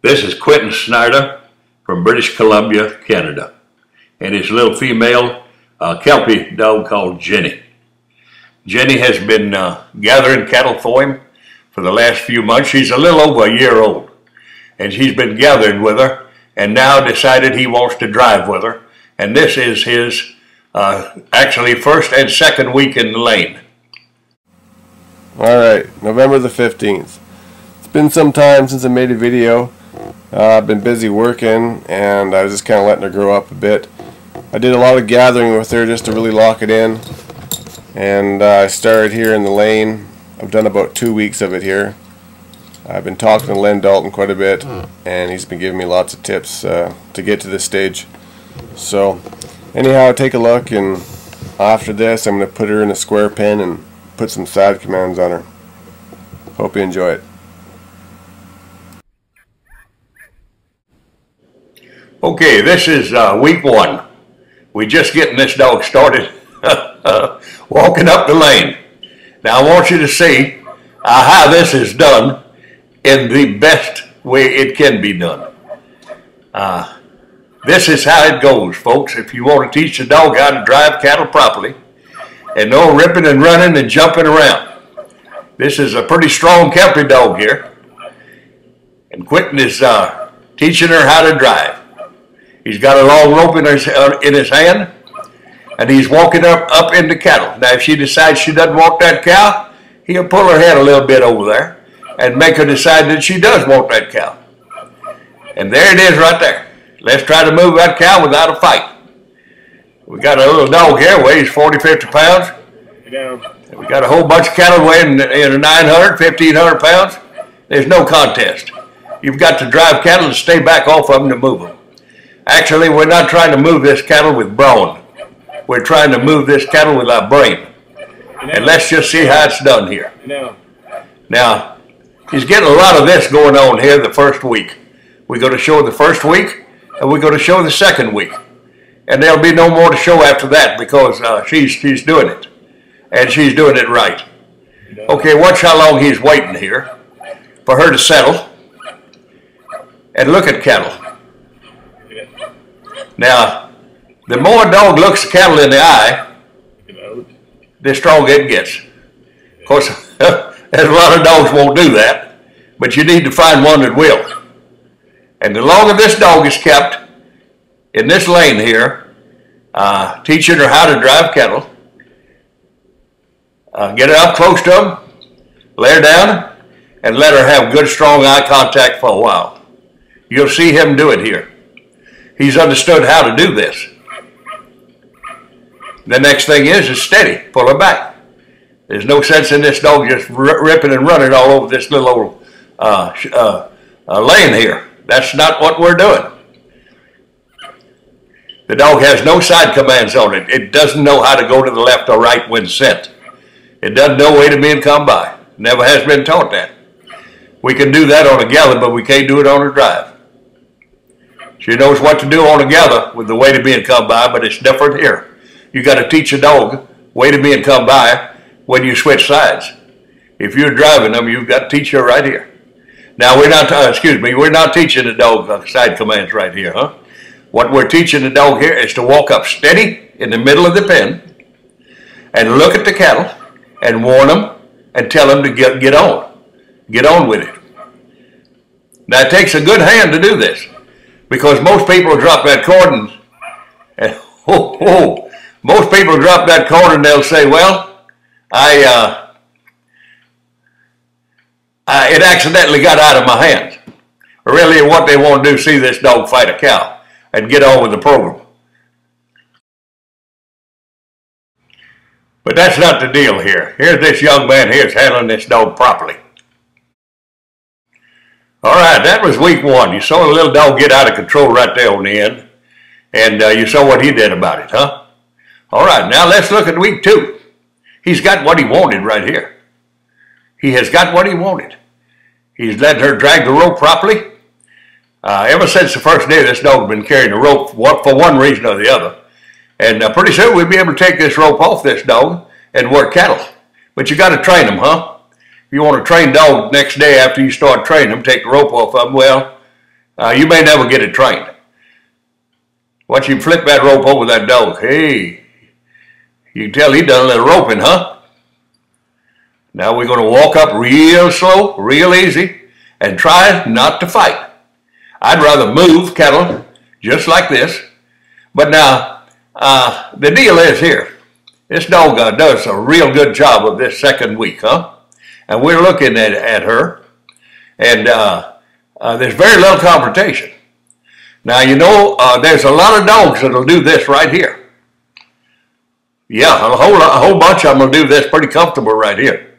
This is Quentin Snyder from British Columbia, Canada, and his little female Kelpie dog called Jenny. Jenny has been gathering cattle for him for the last few months. She's a little over a year old, and he's been gathering with her, and now decided he wants to drive with her. And this is his actually first and second week in the lane. All right, November the 15th. It's been some time since I made a video. I've been busy working, and I was just kind of letting her grow up a bit. I did a lot of gathering with her just to really lock it in, and I started here in the lane. I've done about 2 weeks of it here. I've been talking to Len Dalton quite a bit, and he's been giving me lots of tips to get to this stage. So anyhow, take a look, and after this I'm going to put her in a square pen and put some side commands on her. Hope you enjoy it. Okay, this is week one. We're just getting this dog started walking up the lane. Now I want you to see how this is done in the best way it can be done. This is how it goes, folks. If you want to teach a dog how to drive cattle properly, and no ripping and running and jumping around. This is a pretty strong Kelpie dog here, and Quentin is teaching her how to drive. He's got a long rope in his hand, and he's walking up into cattle. Now, if she decides she doesn't want that cow, he'll pull her head a little bit over there and make her decide that she does want that cow. And there it is right there. Let's try to move that cow without a fight. We got a little dog here, weighs 40, 50 pounds. And we got a whole bunch of cattle weighing 900, 1,500 pounds. There's no contest. You've got to drive cattle to stay back off of them to move them. Actually, we're not trying to move this cattle with brawn. We're trying to move this cattle with our brain. And let's just see how it's done here. Now, he's getting a lot of this going on here the first week. We're going to show the first week, and we're going to show the second week. And there'll be no more to show after that, because she's doing it. And she's doing it right. Okay, watch how long he's waiting here for her to settle. And look at cattle. Now, the more a dog looks the cattle in the eye, the stronger it gets. Of course, there's a lot of dogs won't do that, but you need to find one that will. And the longer this dog is kept in this lane here, teaching her how to drive cattle, get her up close to them, lay her down, and let her have good, strong eye contact for a while. You'll see him do it here. He's understood how to do this. The next thing is steady. Pull her back. There's no sense in this dog just ripping and running all over this little old lane here. That's not what we're doing. The dog has no side commands on it. It doesn't know how to go to the left or right when sent. It doesn't know way to be and come by. Never has been taught that. We can do that on a gather, but we can't do it on a drive. She knows what to do on a gather with the way to be and come by, but it's different here. You got to teach a dog way to be and come by when you switch sides. If you're driving them, you've got to teach her right here. Now we're not teaching the dog side commands right here, huh? What we're teaching the dog here is to walk up steady in the middle of the pen and look at the cattle and warn them and tell them to get on. Get on with it. Now it takes a good hand to do this, because most people drop that cord and most people drop that cord and they'll say, well, it accidentally got out of my hands. Really what they want to do is see this dog fight a cow and get on with the program. But that's not the deal here. Here's this young man here is handling this dog properly. All right, that was week one. You saw the little dog get out of control right there on the end, and you saw what he did about it, huh? All right, now let's look at week two. He's got what he wanted right here. He has got what he wanted. He's letting her drag the rope properly. Ever since the first day, this dog has been carrying the rope for one reason or the other. And pretty soon we'll be able to take this rope off this dog and work cattle. But you got to train them, huh? If you want to train dog next day after you start training them, take the rope off of them, well, You may never get it trained. Once you flip that rope over that dog, hey, you can tell he done a little roping, huh? Now we're going to walk up real slow, real easy, and try not to fight. I'd rather move cattle just like this. But now, the deal is here. This dog does a real good job of this second week, huh? And we're looking at her, and there's very little confrontation. Now, you know, there's a lot of dogs that'll do this right here. Yeah, a whole bunch of them will do this pretty comfortable right here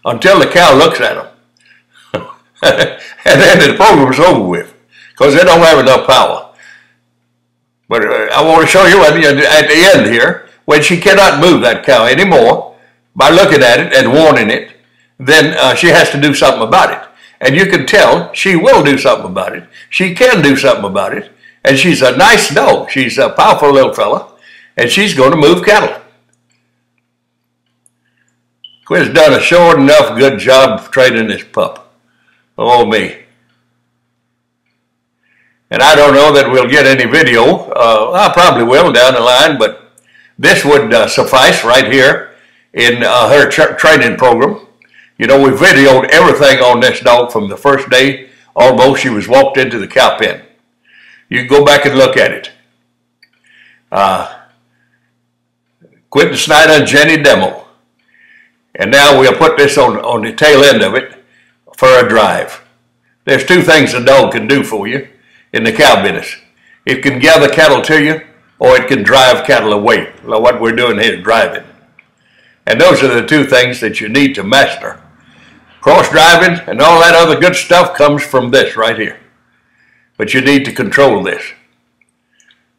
until the cow looks at them. And then the program's over with because they don't have enough power. But I want to show you at the end here, when she cannot move that cow anymore by looking at it and warning it, then she has to do something about it. And you can tell she will do something about it. She can do something about it. And she's a nice dog. She's a powerful little fella. And she's going to move cattle. Quint's done a sure enough good job of training this pup. Oh, me. And I don't know that we'll get any video. I probably will down the line, but this would suffice right here in her training program. You know, we videoed everything on this dog from the first day almost she was walked into the cow pen. You can go back and look at it. Quentin Snyder and Jenny Demo. And now we'll put this on the tail end of it for a drive. There's two things a dog can do for you in the cow business. It can gather cattle to you, or it can drive cattle away. Like what we're doing here is driving. And those are the two things that you need to master. Cross driving and all that other good stuff comes from this right here. But you need to control this.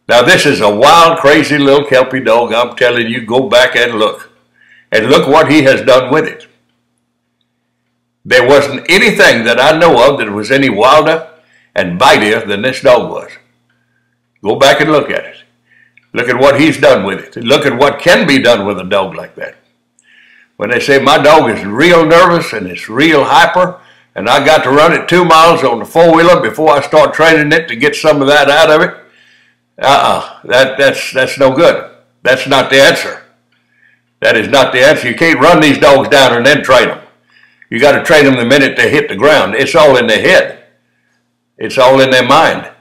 Now this is a wild, crazy little Kelpie dog. I'm telling you, go back and look. And look what he has done with it. There wasn't anything that I know of that was any wilder and bitier than this dog was. Go back and look at it. Look at what he's done with it. Look at what can be done with a dog like that. When they say my dog is real nervous and it's real hyper, and I got to run it 2 miles on the four-wheeler before I start training it to get some of that out of it, that's no good. That's not the answer. That is not the answer. You can't run these dogs down and then train them. You got to train them the minute they hit the ground. It's all in their head. It's all in their mind.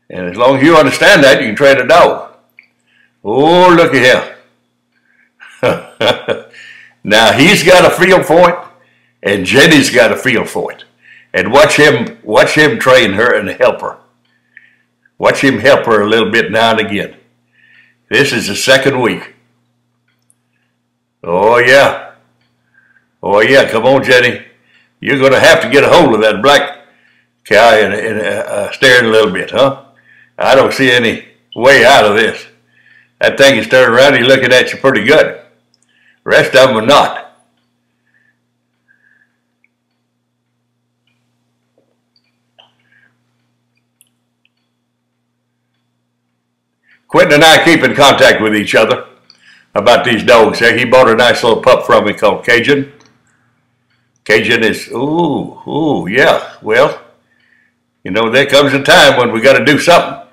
And as long as you understand that, you can train a dog. Oh, look at him. Now he's got a feel for it, and Jenny's got a feel for it. And watch him train her and help her. Watch him help her a little bit now and again. This is the second week. Oh yeah. Oh yeah, come on, Jenny. You're going to have to get a hold of that black cow and steer it a little bit, huh? I don't see any way out of this. That thing is turning around, he's looking at you pretty good. The rest of them are not. Quentin and I keep in contact with each other about these dogs. He bought a nice little pup from me called Cajun. Cajun is, yeah. Well, you know, there comes a time when we got to do something.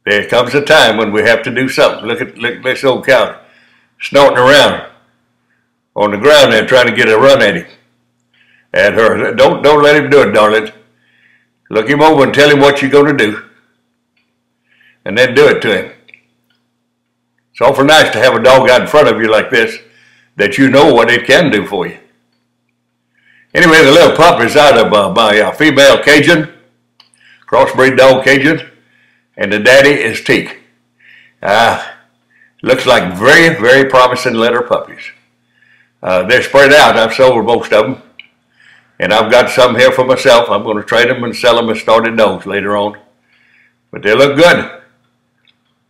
There comes a time when we have to do something. Look at this old cow snorting around on the ground there trying to get a run at him. At her. Don't let him do it, darling. Look him over and tell him what you're going to do. And then do it to him. It's awful nice to have a dog out in front of you like this that you know what it can do for you. Anyway, the little pup is out of my female Cajun, crossbreed dog Cajun, and the daddy is Teak. Looks like very, very promising litter puppies. They're spread out. I've sold most of them. And I've got some here for myself. I'm going to trade them and sell them as started dogs later on. But they look good.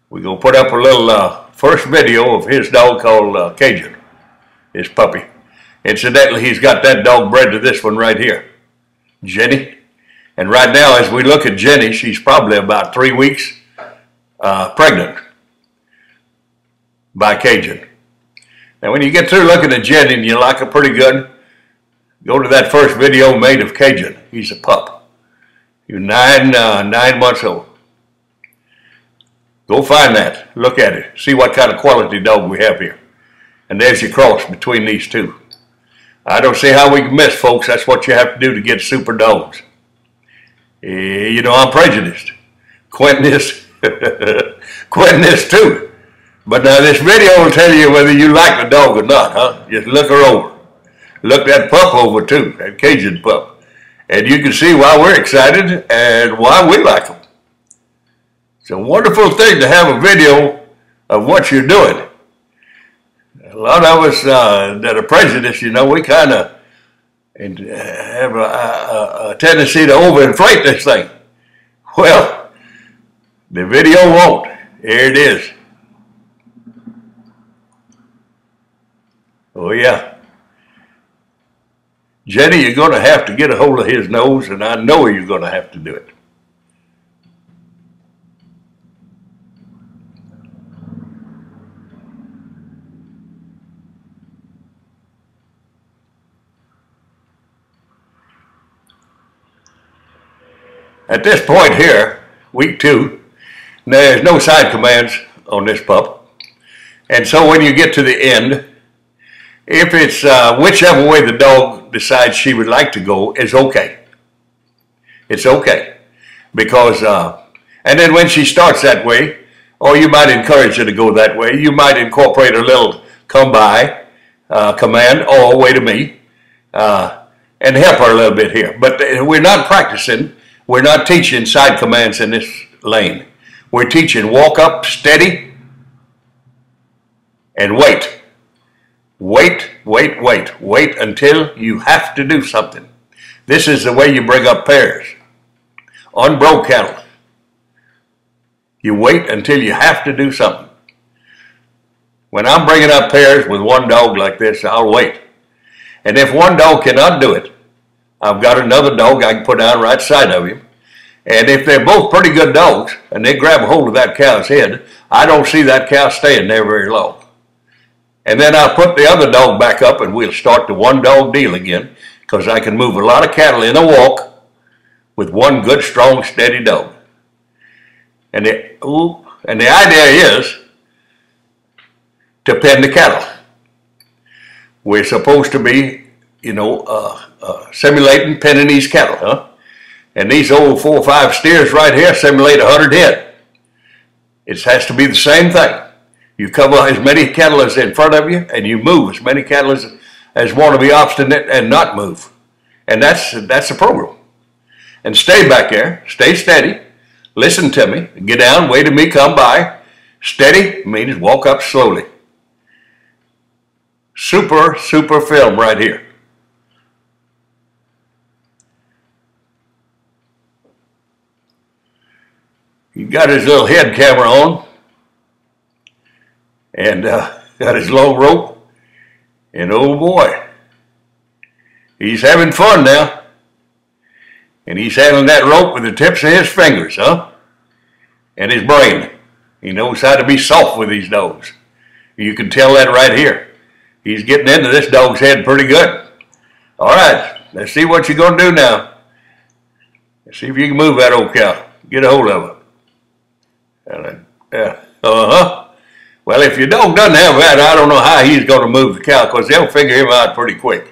We're going to put up a little first video of his dog called Cajun, his puppy. Incidentally, he's got that dog bred to this one right here, Jenny. And right now, as we look at Jenny, she's probably about 3 weeks pregnant by Cajun. Now, when you get through looking at Jenny and you like her pretty good, go to that first video made of Cajun. He's a pup. He was 9 months old. Go find that. Look at it. See what kind of quality dog we have here. And there's your cross between these two. I don't see how we can miss, folks. That's what you have to do to get super dogs. You know, I'm prejudiced. Quentin is. Quentin is too. But now this video will tell you whether you like the dog or not, huh? Just look her over. Look that pup over too, that Cajun pup. And you can see why we're excited and why we like them. It's a wonderful thing to have a video of what you're doing. A lot of us that are prejudiced, you know, we kind of have a tendency to overinflate this thing. Well, the video won't. Here it is. Oh yeah. Jenny, you're going to have to get a hold of his nose, and I know you're going to have to do it. At this point here, week 2, there's no side commands on this pup. And so when you get to the end, if it's whichever way the dog decides she would like to go is okay. It's okay. Because, and then when she starts that way, or you might encourage her to go that way, you might incorporate a little come by command, or wait a me, and help her a little bit here. But we're not practicing. We're not teaching side commands in this lane. We're teaching walk up, steady, and wait. Wait, wait, wait. Wait until you have to do something. This is the way you bring up pairs. On broke cattle, you wait until you have to do something. When I'm bringing up pairs with one dog like this, I'll wait. And if one dog cannot do it, I've got another dog I can put down right side of him. And if they're both pretty good dogs and they grab a hold of that cow's head, I don't see that cow staying there very long. And then I'll put the other dog back up and we'll start the one dog deal again, because I can move a lot of cattle in a walk with one good, strong, steady dog. And the idea is to pen the cattle. We're supposed to be, you know, simulating penning these cattle, huh? And these old 4 or 5 steers right here simulate 100 head. It has to be the same thing. You cover as many cattle as in front of you, and you move as many cattle as want to be obstinate and not move. And that's the program. And stay back there, stay steady, listen to me, get down, wait till me come by. Steady means walk up slowly. Super, super film right here. He got his little head camera on and got his long rope, and oh boy, he's having fun now. And he's handling that rope with the tips of his fingers, huh? And his brain. He knows how to be soft with these dogs. You can tell that right here. He's getting into this dog's head pretty good. All right, let's see what you're going to do now. Let's see if you can move that old cow. Get a hold of it. Well, if your dog doesn't have that, I don't know how he's going to move the cow, because they'll figure him out pretty quick.